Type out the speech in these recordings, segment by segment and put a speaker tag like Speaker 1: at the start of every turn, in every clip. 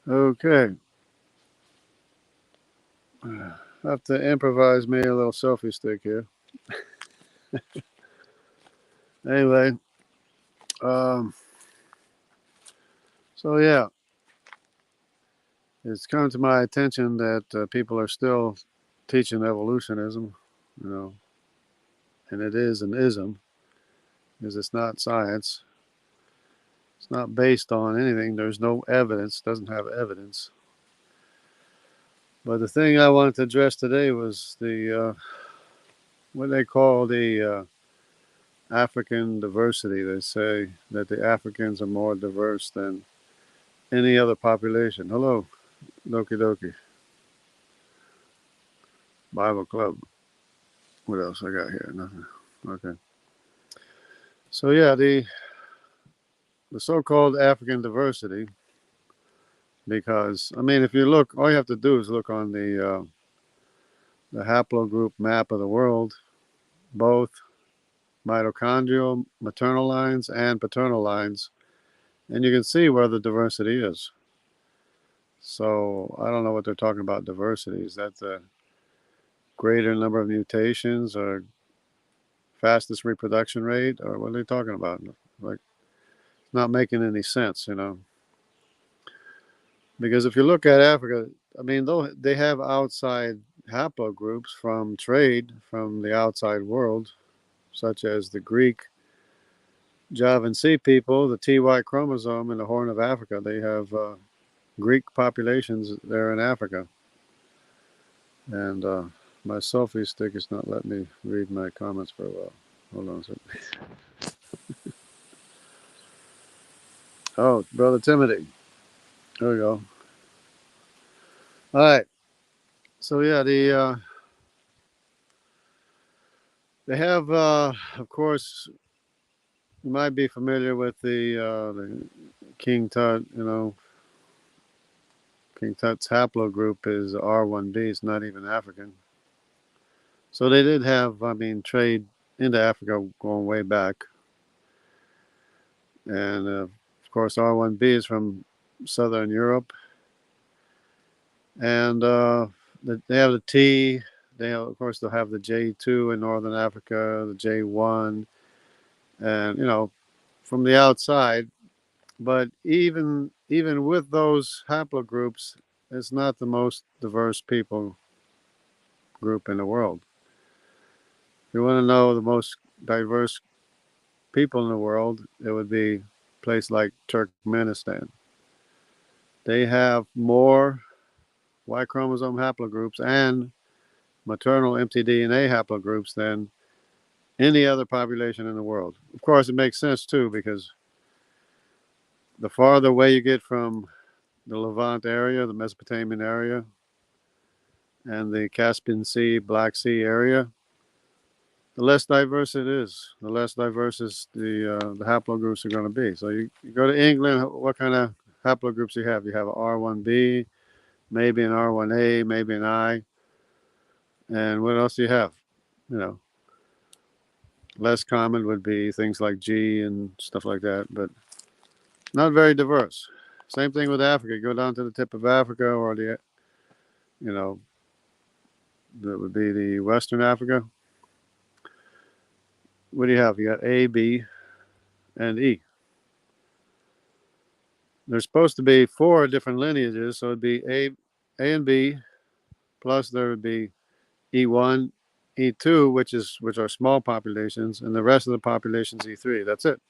Speaker 1: Okay. I have to improvise me a little selfie stick here. Anyway, um, so yeah, it's come to my attention that people are still teaching evolutionism, you know, and it is an ism because it's not science. It's not based on anything. There's no evidence. Doesn't have evidence. But the thing I wanted to address today was the what they call the African diversity. They say that the Africans are more diverse than any other population. Hello, Doki Doki Bible Club. What else I got here? Nothing. Okay. So yeah, the so-called African diversity, because I mean, if you look, all you have to do is look on the haplogroup map of the world, both mitochondrial maternal lines and paternal lines, and you can see where the diversity is. So I don't know what they're talking about diversity. Is that the greater number of mutations or fastest reproduction rate, or what are they talking about? Like, not making any sense, you know. Because if you look at Africa, I mean, though they have outside haplogroups from trade from the outside world, such as the Greek Javan Sea people, the TY chromosome in the Horn of Africa. They have Greek populations there in Africa. And my selfie stick is not letting me read my comments very well. Hold on a second. Oh, Brother Timothy. There we go. All right. So yeah, they have, of course, you might be familiar with the King Tut. You know, King Tut's haplogroup is R1b. It's not even African. So they did have, I mean, trade into Africa going way back, and of course R1b is from Southern Europe, and they have the T. They have, of course they'll have the J2 in Northern Africa, the J1, and you know from the outside. But even with those haplogroups, it's not the most diverse people group in the world. If you want to know the most diverse people in the world, it would be a place like Turkmenistan. They have more Y chromosome haplogroups and maternal mtDNA haplogroups than any other population in the world. Of course, it makes sense too because the farther away you get from the Levant area, the Mesopotamian area, and the Caspian Sea, Black Sea area, the less diverse it is. The less diverse is the haplogroups are going to be. So you go to England, what kind of haplogroups you have? You have an R1b, maybe an R1a, maybe an I, and what else do you have? You know, less common would be things like G and stuff like that, but not very diverse. Same thing with Africa. You go down to the tip of Africa, or you know, that would be the Western Africa. What do you have? You got A, B, and E. There's supposed to be four different lineages, so it'd be A and B, plus there would be E1, E2, which are small populations, and the rest of the population's E3. That's it.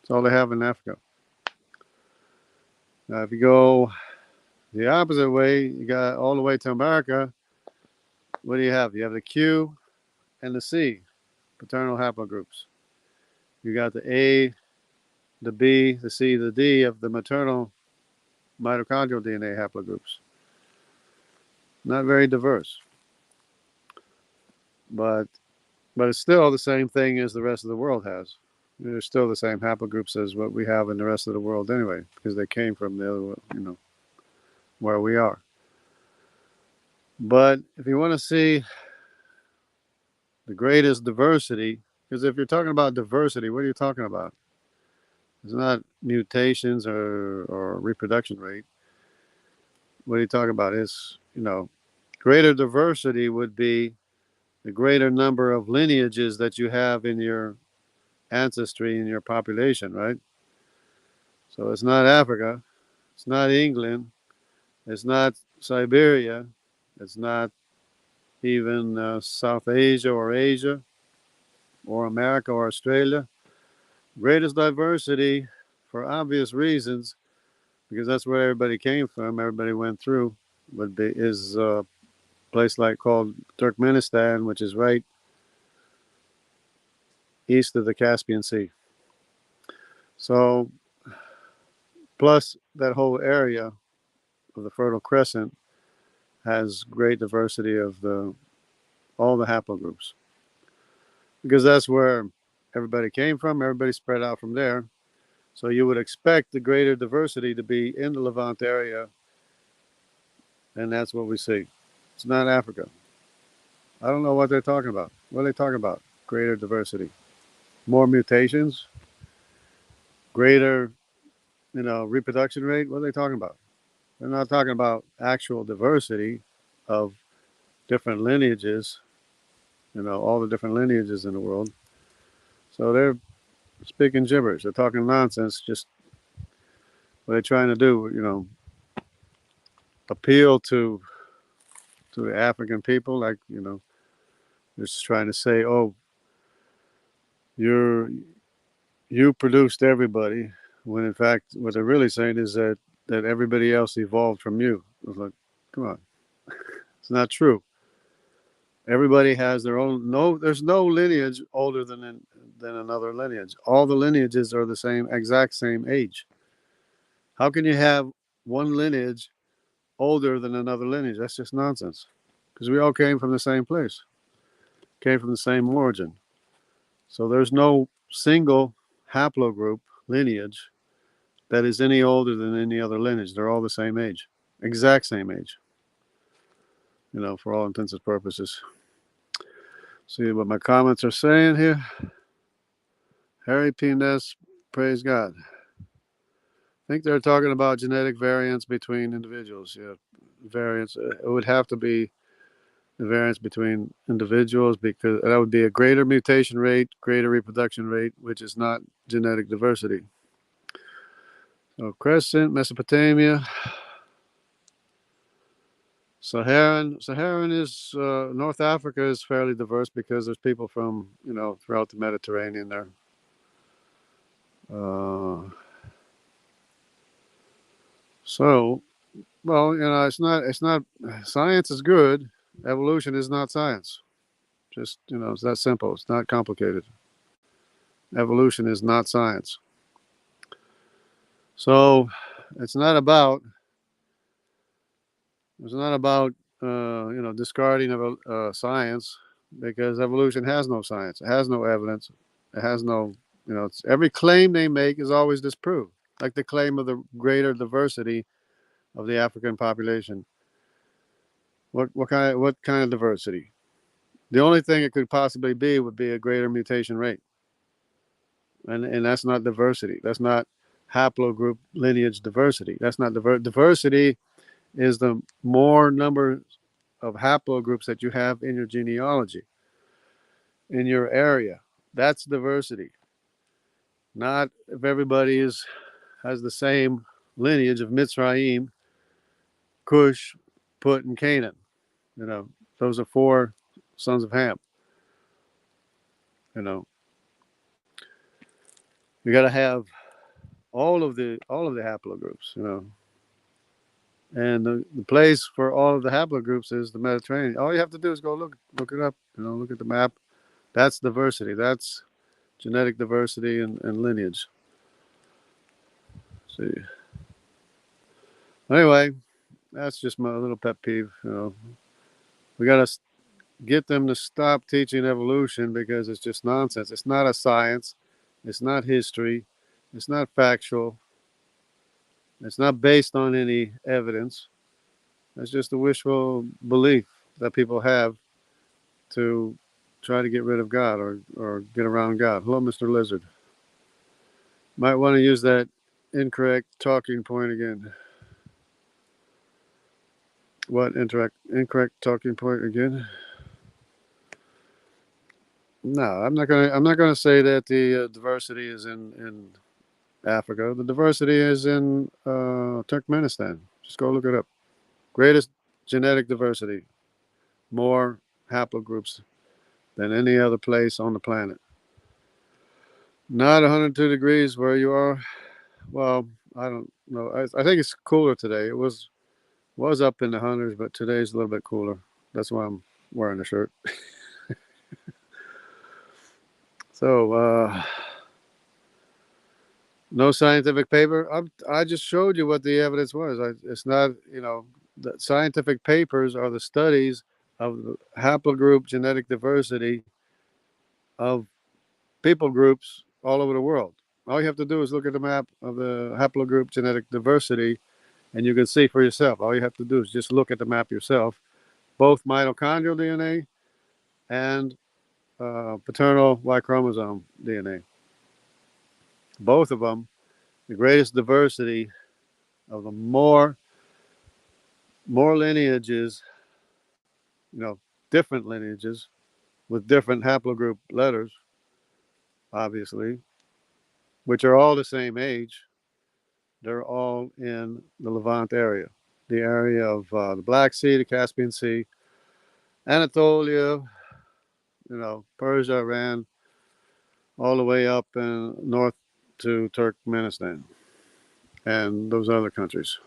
Speaker 1: That's all they have in Africa. Now, if you go the opposite way, you got all the way to America. What do you have? You have the Q and the C, paternal haplogroups. You got the A, the B, the C, the D of the maternal mitochondrial DNA haplogroups. Not very diverse, but it's still the same thing as the rest of the world has. They're still the same haplogroups as what we have in the rest of the world anyway, because they came from the other, where we are. But if you want to see the greatest diversity, because if you're talking about diversity, what are you talking about? It's not mutations or reproduction rate. What are you talking about? Is, greater diversity would be the greater number of lineages that you have in your ancestry in your population, right? So it's not Africa, it's not England, it's not Siberia, it's not even South Asia or Asia or America or Australia. Greatest diversity, for obvious reasons, because that's where everybody came from, everybody went through, would be is a place like called Turkmenistan, which is right east of the Caspian Sea. So plus that whole area of the Fertile Crescent has great diversity of the all the haplogroups, because that's where everybody came from. Everybody spread out from there. So you would expect the greater diversity to be in the Levant area, and that's what we see. It's not Africa. I don't know what they're talking about. What are they talking about? Greater diversity, more mutations, greater, reproduction rate. What are they talking about? They're not talking about actual diversity of different lineages. All the different lineages in the world. So they're speaking gibberish. They're talking nonsense. Just what they're trying to do. Appeal to the African people, like just trying to say, oh, you're you produced everybody, when in fact what they're really saying is that everybody else evolved from you. I was like, come on, it's not true. Everybody has their own. No, there's no lineage older than another lineage. All the lineages are the same, exact same age. How can you have one lineage older than another lineage? That's just nonsense. Because we all came from the same place, came from the same origin. So there's no single haplogroup lineage that is any older than any other lineage. They're all the same age, exact same age, for all intents and purposes. See what my comments are saying here. Harry P. Ness, praise God. I think they're talking about genetic variance between individuals. Yeah, variance. It would have to be the variance between individuals, because that would be a greater mutation rate, greater reproduction rate, which is not genetic diversity. So Crescent, Mesopotamia, Saharan is North Africa is fairly diverse because there's people from throughout the Mediterranean there. So, well, it's not science is good. Evolution is not science. Just it's that simple. It's not complicated. Evolution is not science. So it's not about discarding of science, because evolution has no science. It has no evidence. It has no every claim they make is always disproved. Like the claim of the greater diversity of the African population. What kind of diversity? The only thing it could possibly be would be a greater mutation rate, and that's not diversity. That's not haplogroup lineage diversity. That's not diversity. Is the more number of haplogroups that you have in your genealogy, in your area. That's diversity. Not if everybody has the same lineage of Mitzrayim, Cush, Put, and Canaan. Those are four sons of Ham. You know, you got to have all of the haplogroups. And the place for all of the haplogroups is the Mediterranean. All you have to do is go look it up. Look at the map. That's diversity. That's genetic diversity and lineage. See. Anyway, that's just my little pet peeve. We got to get them to stop teaching evolution, because it's just nonsense. It's not a science. It's not history. It's not factual. It's not based on any evidence. It's just a wishful belief that people have to try to get rid of God, or get around God. Hello, Mr. Lizard. Might want to use that incorrect talking point again. What incorrect talking point again? No, I'm not gonna. I'm not gonna say that the diversity is in Africa. The diversity is in Turkmenistan. Just go look it up. Greatest genetic diversity, more haplogroups than any other place on the planet. Not 102 degrees where you are. Well, I don't know. I think it's cooler today. It was up in the hundreds, but today's a little bit cooler. That's why I'm wearing a shirt. So, no scientific paper. I just showed you what the evidence was. It's not, the scientific papers are the studies of the haplogroup genetic diversity of people groups all over the world. All you have to do is look at the map of the haplogroup genetic diversity, and you can see for yourself. All you have to do is just look at the map yourself, both mitochondrial DNA and paternal Y chromosome DNA. Both of them, the greatest diversity of the more lineages, different lineages with different haplogroup letters, obviously, which are all the same age. They're all in the Levant area, the area of the Black Sea, the Caspian Sea, Anatolia, Persia, Iran, all the way up and north to Turkmenistan and those other countries.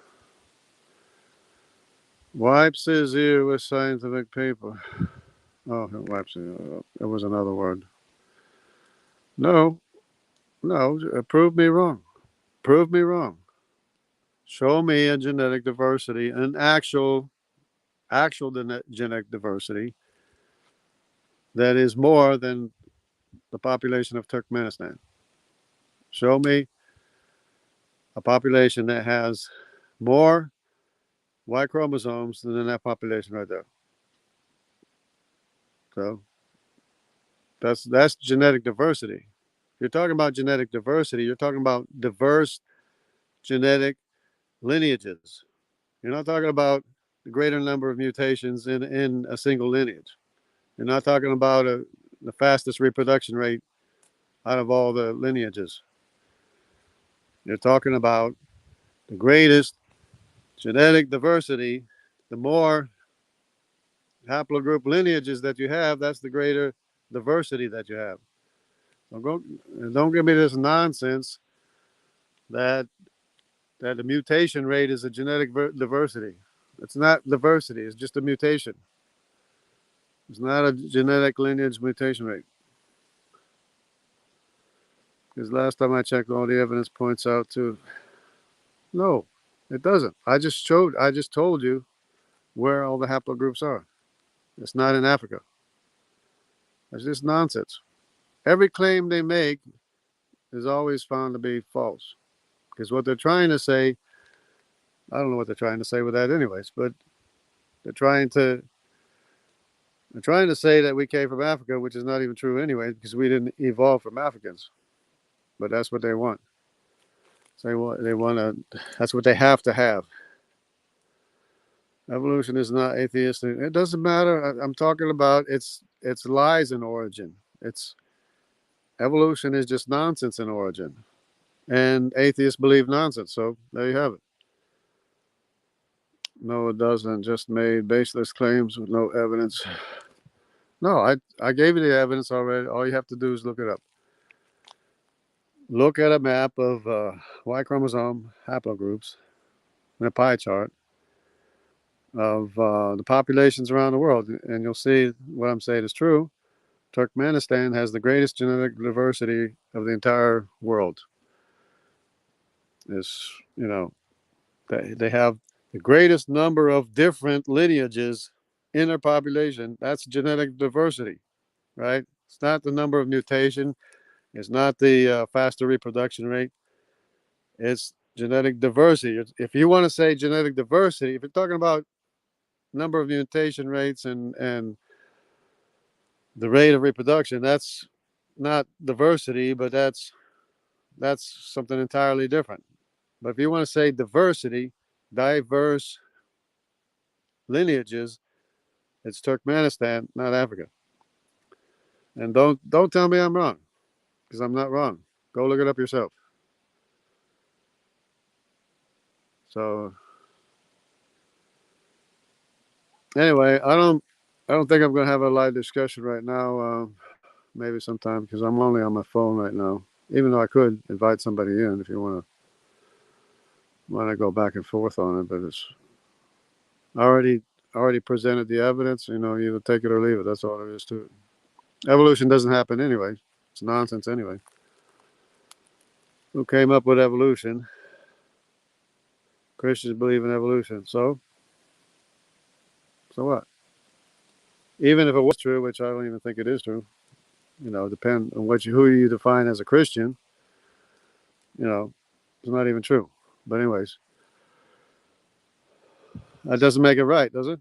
Speaker 1: Wipes his ear with scientific paper. Oh, wipes his ear. It was another word. No, no, prove me wrong. Prove me wrong. Show me a genetic diversity, an actual genetic diversity that is more than the population of Turkmenistan. Show me a population that has more Y chromosomes than that population right there. So that's genetic diversity. If you're talking about genetic diversity, you're talking about diverse genetic lineages. You're not talking about the greater number of mutations in a single lineage. You're not talking about the fastest reproduction rate out of all the lineages. You're talking about the greatest genetic diversity. The more haplogroup lineages that you have, that's the greater diversity that you have. Don't give me this nonsense that the mutation rate is a genetic diversity. It's not diversity. It's just a mutation. It's not a genetic lineage mutation rate. Because last time I checked, all the evidence points out to no, it doesn't. I just told you where all the haplogroups are. It's not in Africa. That's just nonsense. Every claim they make is always found to be false. Because what they're trying to say, I don't know what they're trying to say with that, anyways. But they're trying to say that we came from Africa, which is not even true anyway, because we didn't evolve from Africans. But that's what they want. So they want to. That's what they have to have. Evolution is not atheistic. It doesn't matter. I'm talking about its lies in origin. It's evolution is just nonsense in origin, and atheists believe nonsense. So there you have it. No, it doesn't. Just made baseless claims with no evidence. No, I gave you the evidence already. All you have to do is look it up. Look at a map of Y chromosome haplogroups and a pie chart of the populations around the world, and you'll see what I'm saying is true. Turkmenistan has the greatest genetic diversity of the entire world. Is they have the greatest number of different lineages in their population. That's genetic diversity, right? It's not the number of mutation. It's not the faster reproduction rate. It's genetic diversity. If you want to say genetic diversity, if you're talking about number of mutation rates and the rate of reproduction, that's not diversity, but that's something entirely different. But if you want to say diversity, diverse lineages, it's Turkmenistan, not Africa. And don't tell me I'm wrong, because I'm not wrong. Go look it up yourself. So anyway, I don't think I'm going to have a live discussion right now. Maybe sometime, because I'm only on my phone right now. Even though I could invite somebody in if you want to go back and forth on it, but it's already presented the evidence. You know, you either take it or leave it. That's all there is to it. Evolution doesn't happen anyway. It's nonsense anyway. Who came up with evolution? Christians believe in evolution. So what? Even if it was true, which I don't even think it is true, depend on who you define as a Christian. It's not even true. But anyways, that doesn't make it right, does it?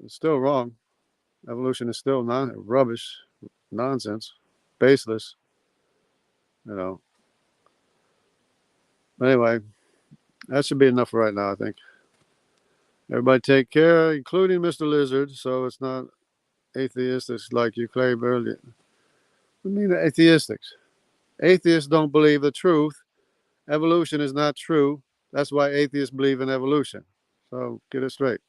Speaker 1: It's still wrong. Evolution is still rubbish, nonsense, baseless. You know. But anyway, that should be enough for right now, I think. Everybody take care, including Mr. Lizard, so it's not atheistic like you claimed earlier. What do you mean atheistics? Atheists don't believe the truth. Evolution is not true. That's why atheists believe in evolution. So get it straight.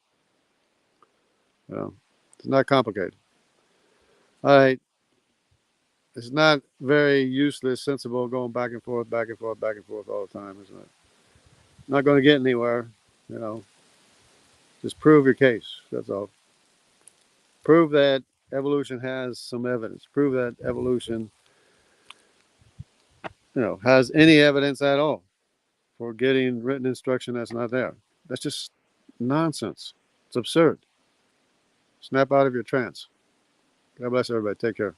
Speaker 1: It's not complicated. All right. It's not very useless, sensible going back and forth, back and forth, back and forth all the time, isn't it? Not going to get anywhere. You know, just prove your case. That's all. Prove that evolution has some evidence. Prove that evolution, has any evidence at all for getting written instruction that's not there. That's just nonsense. It's absurd. Snap out of your trance. God bless everybody. Take care.